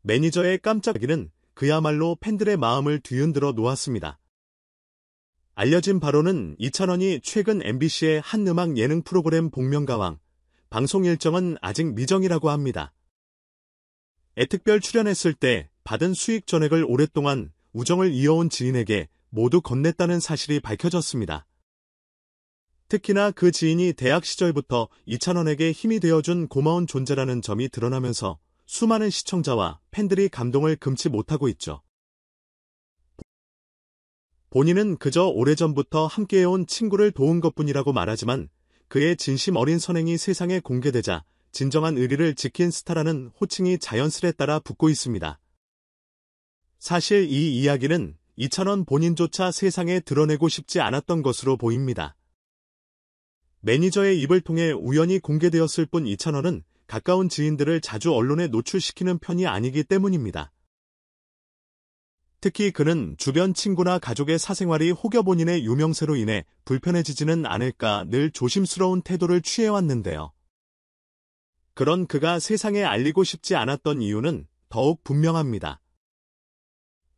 매니저의 깜짝 이야기는 그야말로 팬들의 마음을 뒤흔들어 놓았습니다. 알려진 바로는 이찬원이 최근 MBC의 한 음악 예능 프로그램 복면가왕 방송 일정은 아직 미정이라고 합니다. 애특별 출연했을 때 받은 수익 전액을 오랫동안 우정을 이어온 지인에게 모두 건넸다는 사실이 밝혀졌습니다. 특히나 그 지인이 대학 시절부터 이찬원에게 힘이 되어준 고마운 존재라는 점이 드러나면서 수많은 시청자와 팬들이 감동을 금치 못하고 있죠. 본인은 그저 오래전부터 함께해온 친구를 도운 것뿐이라고 말하지만 그의 진심 어린 선행이 세상에 공개되자 진정한 의리를 지킨 스타라는 호칭이 자연스레 따라 붙고 있습니다. 사실 이 이야기는 이찬원 본인조차 세상에 드러내고 싶지 않았던 것으로 보입니다. 매니저의 입을 통해 우연히 공개되었을 뿐 이찬원은 가까운 지인들을 자주 언론에 노출시키는 편이 아니기 때문입니다. 특히 그는 주변 친구나 가족의 사생활이 혹여 본인의 유명세로 인해 불편해지지는 않을까 늘 조심스러운 태도를 취해왔는데요. 그런 그가 세상에 알리고 싶지 않았던 이유는 더욱 분명합니다.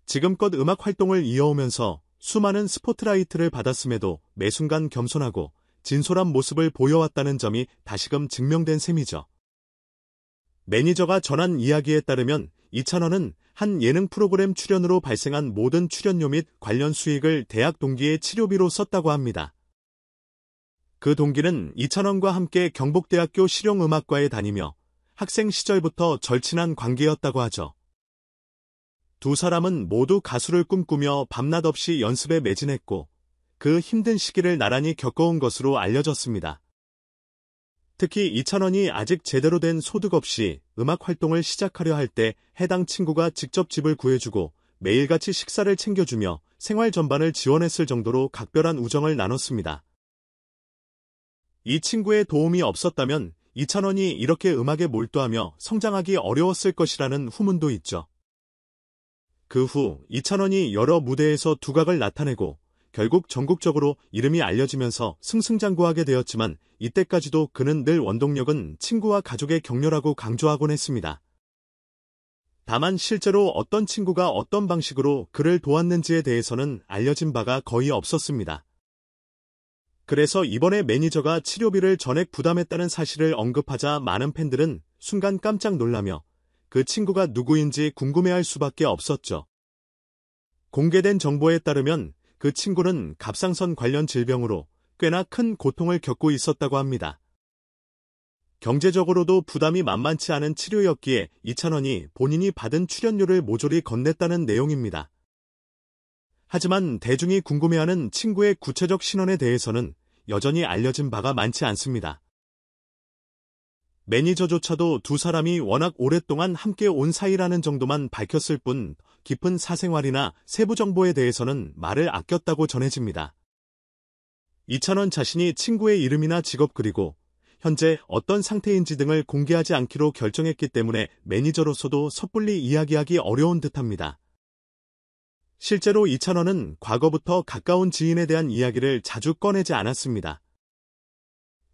지금껏 음악 활동을 이어오면서 수많은 스포트라이트를 받았음에도 매 순간 겸손하고 진솔한 모습을 보여왔다는 점이 다시금 증명된 셈이죠. 매니저가 전한 이야기에 따르면 이찬원은 한 예능 프로그램 출연으로 발생한 모든 출연료 및 관련 수익을 대학 동기의 치료비로 썼다고 합니다. 그 동기는 이찬원과 함께 경북대학교 실용음악과에 다니며 학생 시절부터 절친한 관계였다고 하죠. 두 사람은 모두 가수를 꿈꾸며 밤낮 없이 연습에 매진했고 그 힘든 시기를 나란히 겪어온 것으로 알려졌습니다. 특히 이찬원이 아직 제대로 된 소득 없이 음악 활동을 시작하려 할 때 해당 친구가 직접 집을 구해주고 매일같이 식사를 챙겨주며 생활 전반을 지원했을 정도로 각별한 우정을 나눴습니다. 이 친구의 도움이 없었다면 이찬원이 이렇게 음악에 몰두하며 성장하기 어려웠을 것이라는 후문도 있죠. 그 후 이찬원이 여러 무대에서 두각을 나타내고 결국 전국적으로 이름이 알려지면서 승승장구하게 되었지만 이때까지도 그는 늘 원동력은 친구와 가족의 격려라고 강조하곤 했습니다. 다만 실제로 어떤 친구가 어떤 방식으로 그를 도왔는지에 대해서는 알려진 바가 거의 없었습니다. 그래서 이번에 매니저가 치료비를 전액 부담했다는 사실을 언급하자 많은 팬들은 순간 깜짝 놀라며 그 친구가 누구인지 궁금해할 수밖에 없었죠. 공개된 정보에 따르면 그 친구는 갑상선 관련 질병으로 꽤나 큰 고통을 겪고 있었다고 합니다. 경제적으로도 부담이 만만치 않은 치료였기에 이찬원이 본인이 받은 출연료를 모조리 건넸다는 내용입니다. 하지만 대중이 궁금해하는 친구의 구체적 신원에 대해서는 여전히 알려진 바가 많지 않습니다. 매니저조차도 두 사람이 워낙 오랫동안 함께 온 사이라는 정도만 밝혔을 뿐 깊은 사생활이나 세부 정보에 대해서는 말을 아꼈다고 전해집니다. 이찬원 자신이 친구의 이름이나 직업 그리고 현재 어떤 상태인지 등을 공개하지 않기로 결정했기 때문에 매니저로서도 섣불리 이야기하기 어려운 듯합니다. 실제로 이찬원은 과거부터 가까운 지인에 대한 이야기를 자주 꺼내지 않았습니다.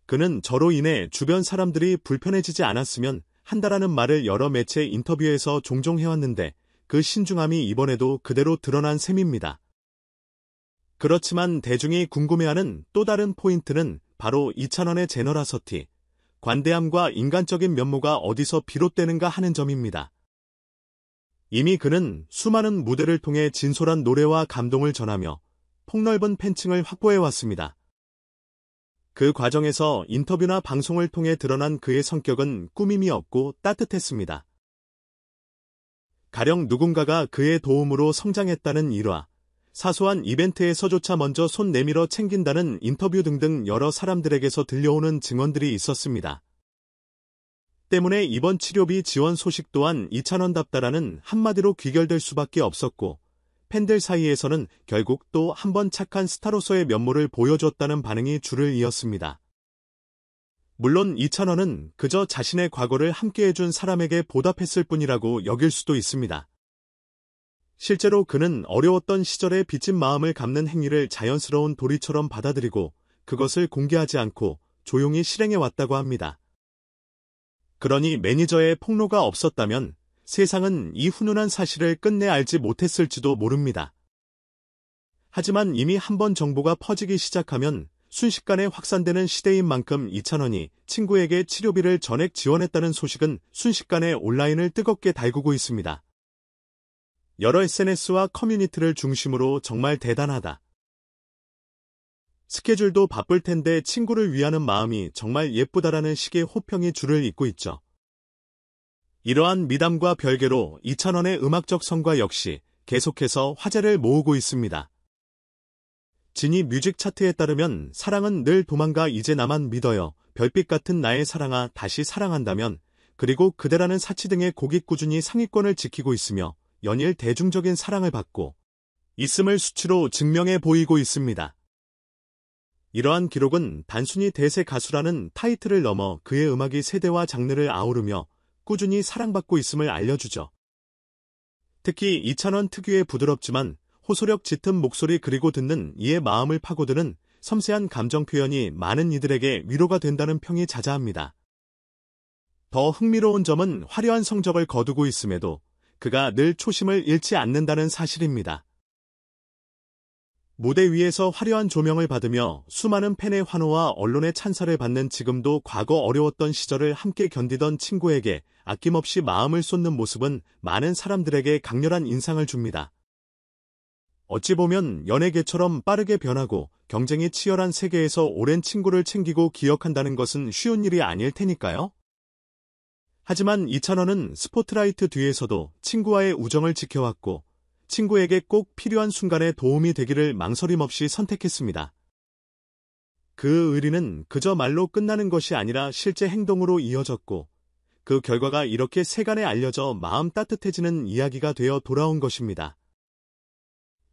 그는 저로 인해 주변 사람들이 불편해지지 않았으면 한다라는 말을 여러 매체 인터뷰에서 종종 해왔는데 그 신중함이 이번에도 그대로 드러난 셈입니다. 그렇지만 대중이 궁금해하는 또 다른 포인트는 바로 이찬원의 제너라서티, 관대함과 인간적인 면모가 어디서 비롯되는가 하는 점입니다. 이미 그는 수많은 무대를 통해 진솔한 노래와 감동을 전하며 폭넓은 팬층을 확보해왔습니다. 그 과정에서 인터뷰나 방송을 통해 드러난 그의 성격은 꾸밈이 없고 따뜻했습니다. 가령 누군가가 그의 도움으로 성장했다는 일화, 사소한 이벤트에서조차 먼저 손 내밀어 챙긴다는 인터뷰 등등 여러 사람들에게서 들려오는 증언들이 있었습니다. 때문에 이번 치료비 지원 소식 또한 이찬원답다라는 한마디로 귀결될 수밖에 없었고 팬들 사이에서는 결국 또 한 번 착한 스타로서의 면모를 보여줬다는 반응이 줄을 이었습니다. 물론 이찬원은 그저 자신의 과거를 함께해준 사람에게 보답했을 뿐이라고 여길 수도 있습니다. 실제로 그는 어려웠던 시절에 빚진 마음을 갚는 행위를 자연스러운 도리처럼 받아들이고 그것을 공개하지 않고 조용히 실행해왔다고 합니다. 그러니 매니저의 폭로가 없었다면 세상은 이 훈훈한 사실을 끝내 알지 못했을지도 모릅니다. 하지만 이미 한번 정보가 퍼지기 시작하면 순식간에 확산되는 시대인 만큼 이찬원이 친구에게 치료비를 전액 지원했다는 소식은 순식간에 온라인을 뜨겁게 달구고 있습니다. 여러 SNS와 커뮤니티를 중심으로 정말 대단하다. 스케줄도 바쁠 텐데 친구를 위하는 마음이 정말 예쁘다라는 식의 호평이 줄을 잇고 있죠. 이러한 미담과 별개로 이찬원의 음악적 성과 역시 계속해서 화제를 모으고 있습니다. 지니 뮤직 차트에 따르면 사랑은 늘 도망가 이제 나만 믿어요, 별빛 같은 나의 사랑아 다시 사랑한다면, 그리고 그대라는 사치 등의 곡이 꾸준히 상위권을 지키고 있으며 연일 대중적인 사랑을 받고 있음을 수치로 증명해 보이고 있습니다. 이러한 기록은 단순히 대세 가수라는 타이틀을 넘어 그의 음악이 세대와 장르를 아우르며 꾸준히 사랑받고 있음을 알려주죠. 특히 이찬원 특유의 부드럽지만 호소력 짙은 목소리 그리고 듣는 이의 마음을 파고드는 섬세한 감정 표현이 많은 이들에게 위로가 된다는 평이 자자합니다. 더 흥미로운 점은 화려한 성적을 거두고 있음에도 그가 늘 초심을 잃지 않는다는 사실입니다. 무대 위에서 화려한 조명을 받으며 수많은 팬의 환호와 언론의 찬사를 받는 지금도 과거 어려웠던 시절을 함께 견디던 친구에게 아낌없이 마음을 쏟는 모습은 많은 사람들에게 강렬한 인상을 줍니다. 어찌 보면 연예계처럼 빠르게 변하고 경쟁이 치열한 세계에서 오랜 친구를 챙기고 기억한다는 것은 쉬운 일이 아닐 테니까요. 하지만 이찬원은 스포트라이트 뒤에서도 친구와의 우정을 지켜왔고 친구에게 꼭 필요한 순간에 도움이 되기를 망설임 없이 선택했습니다. 그 의리는 그저 말로 끝나는 것이 아니라 실제 행동으로 이어졌고 그 결과가 이렇게 세간에 알려져 마음 따뜻해지는 이야기가 되어 돌아온 것입니다.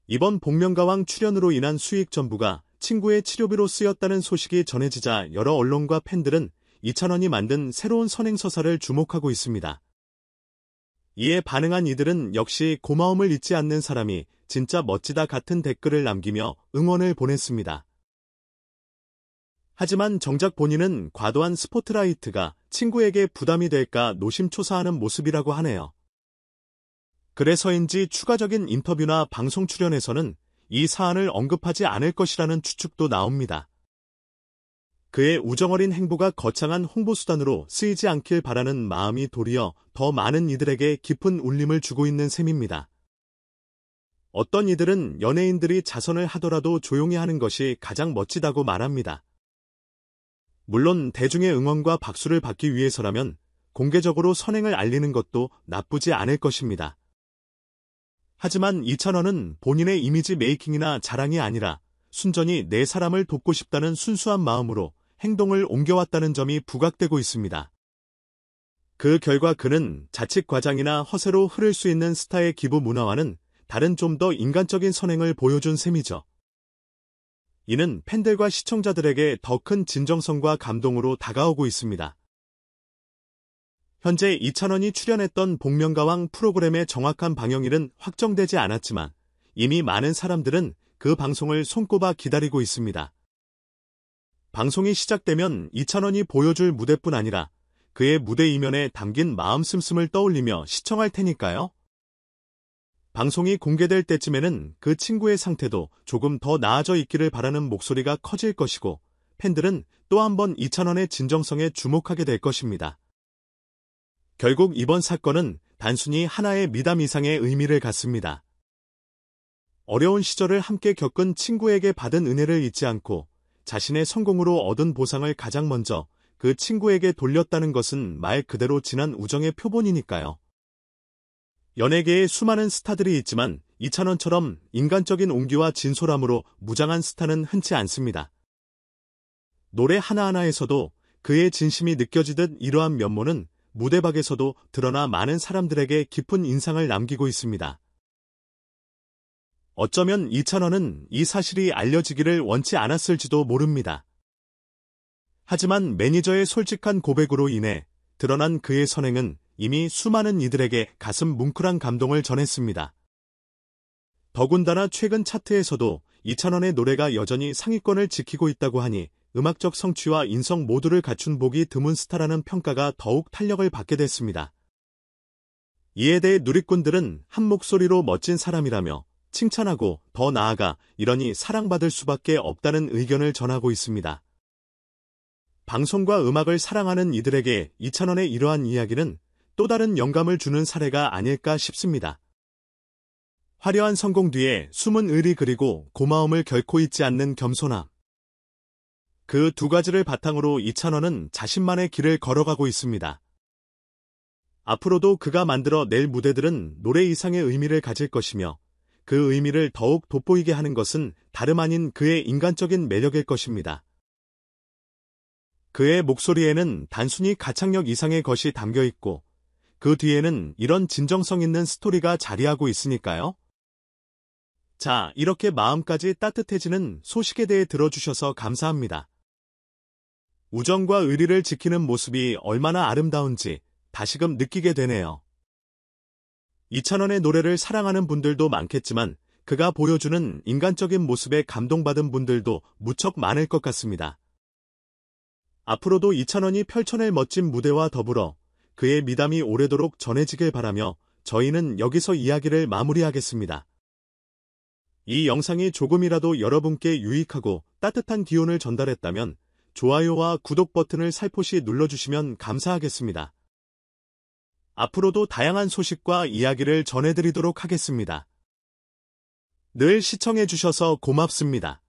이번 복면가왕 출연으로 인한 수익 전부가 친구의 치료비로 쓰였다는 소식이 전해지자 여러 언론과 팬들은 이찬원이 만든 새로운 선행서사를 주목하고 있습니다. 이에 반응한 이들은 역시 고마움을 잊지 않는 사람이 진짜 멋지다 같은 댓글을 남기며 응원을 보냈습니다. 하지만 정작 본인은 과도한 스포트라이트가 친구에게 부담이 될까 노심초사하는 모습이라고 하네요. 그래서인지 추가적인 인터뷰나 방송 출연에서는 이 사안을 언급하지 않을 것이라는 추측도 나옵니다. 그의 우정어린 행보가 거창한 홍보수단으로 쓰이지 않길 바라는 마음이 도리어 더 많은 이들에게 깊은 울림을 주고 있는 셈입니다. 어떤 이들은 연예인들이 자선을 하더라도 조용히 하는 것이 가장 멋지다고 말합니다. 물론 대중의 응원과 박수를 받기 위해서라면 공개적으로 선행을 알리는 것도 나쁘지 않을 것입니다. 하지만 이찬원은 본인의 이미지 메이킹이나 자랑이 아니라 순전히 내 사람을 돕고 싶다는 순수한 마음으로 행동을 옮겨왔다는 점이 부각되고 있습니다. 그 결과 그는 자칫 과장이나 허세로 흐를 수 있는 스타의 기부 문화와는 다른 좀 더 인간적인 선행을 보여준 셈이죠. 이는 팬들과 시청자들에게 더 큰 진정성과 감동으로 다가오고 있습니다. 현재 이찬원이 출연했던 복면가왕 프로그램의 정확한 방영일은 확정되지 않았지만 이미 많은 사람들은 그 방송을 손꼽아 기다리고 있습니다. 방송이 시작되면 이찬원이 보여줄 무대뿐 아니라 그의 무대 이면에 담긴 마음 씀씀을 떠올리며 시청할 테니까요. 방송이 공개될 때쯤에는 그 친구의 상태도 조금 더 나아져 있기를 바라는 목소리가 커질 것이고 팬들은 또 한 번 이찬원의 진정성에 주목하게 될 것입니다. 결국 이번 사건은 단순히 하나의 미담 이상의 의미를 갖습니다. 어려운 시절을 함께 겪은 친구에게 받은 은혜를 잊지 않고 자신의 성공으로 얻은 보상을 가장 먼저 그 친구에게 돌렸다는 것은 말 그대로 진한 우정의 표본이니까요. 연예계에 수많은 스타들이 있지만 이찬원처럼 인간적인 온기와 진솔함으로 무장한 스타는 흔치 않습니다. 노래 하나하나에서도 그의 진심이 느껴지듯 이러한 면모는 무대박에서도 드러나 많은 사람들에게 깊은 인상을 남기고 있습니다. 어쩌면 이찬원은 이 사실이 알려지기를 원치 않았을지도 모릅니다. 하지만 매니저의 솔직한 고백으로 인해 드러난 그의 선행은 이미 수많은 이들에게 가슴 뭉클한 감동을 전했습니다. 더군다나 최근 차트에서도 이찬원의 노래가 여전히 상위권을 지키고 있다고 하니 음악적 성취와 인성 모두를 갖춘 보기 드문 스타라는 평가가 더욱 탄력을 받게 됐습니다. 이에 대해 누리꾼들은 한 목소리로 멋진 사람이라며 칭찬하고 더 나아가 이러니 사랑받을 수밖에 없다는 의견을 전하고 있습니다. 방송과 음악을 사랑하는 이들에게 이찬원의 이러한 이야기는 또 다른 영감을 주는 사례가 아닐까 싶습니다. 화려한 성공 뒤에 숨은 의리 그리고 고마움을 결코 잊지 않는 겸손함. 그 두 가지를 바탕으로 이찬원은 자신만의 길을 걸어가고 있습니다. 앞으로도 그가 만들어 낼 무대들은 노래 이상의 의미를 가질 것이며 그 의미를 더욱 돋보이게 하는 것은 다름 아닌 그의 인간적인 매력일 것입니다. 그의 목소리에는 단순히 가창력 이상의 것이 담겨 있고 그 뒤에는 이런 진정성 있는 스토리가 자리하고 있으니까요. 자, 이렇게 마음까지 따뜻해지는 소식에 대해 들어주셔서 감사합니다. 우정과 의리를 지키는 모습이 얼마나 아름다운지 다시금 느끼게 되네요. 이찬원의 노래를 사랑하는 분들도 많겠지만 그가 보여주는 인간적인 모습에 감동받은 분들도 무척 많을 것 같습니다. 앞으로도 이찬원이 펼쳐낼 멋진 무대와 더불어 그의 미담이 오래도록 전해지길 바라며 저희는 여기서 이야기를 마무리하겠습니다. 이 영상이 조금이라도 여러분께 유익하고 따뜻한 기운을 전달했다면 좋아요와 구독 버튼을 살포시 눌러주시면 감사하겠습니다. 앞으로도 다양한 소식과 이야기를 전해드리도록 하겠습니다. 늘 시청해주셔서 고맙습니다.